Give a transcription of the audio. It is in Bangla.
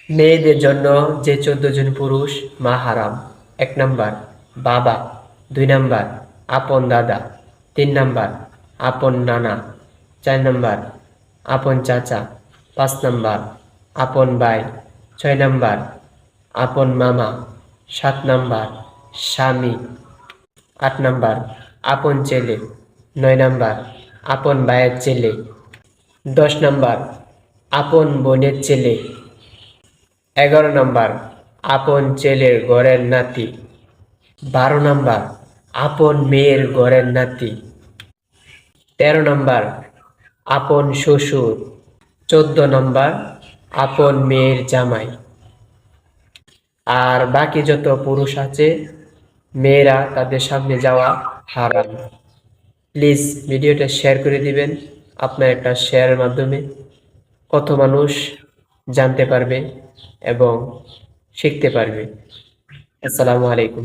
মেয়েদের জন্য যে 14 জন পুরুষ মাহরাম: 1 নাম্বার বাবা, 2 নাম্বার আপন দাদা, 3 নাম্বার আপন নানা, 4 নাম্বার আপন চাচা, 5 নাম্বার আপন ভাই, 6 নাম্বার আপন মামা, 7 নাম্বার স্বামী, 8 নাম্বার আপন ছেলে, 9 নাম্বার আপন ভাইয়ের ছেলে, 10 নাম্বার আপন বোনের ছেলে, 11 নাম্বার আপন ছেলের ঘরের নাতি, 12 নাম্বার আপন মেয়ের ঘরের নাতি, 13 নাম্বার আপন শ্বশুর, 14 নাম্বার আপন মেয়ের জামাই। আর বাকি যত পুরুষ আছে মেয়েরা তাদের সামনে যাওয়া হারাম। প্লিজ ভিডিওটা শেয়ার করে দিবেন। আপনার একটা শেয়ারের মাধ্যমে কত মানুষ জানতে পারবে এবং শিখতে পারবে। আসসালামু আলাইকুম।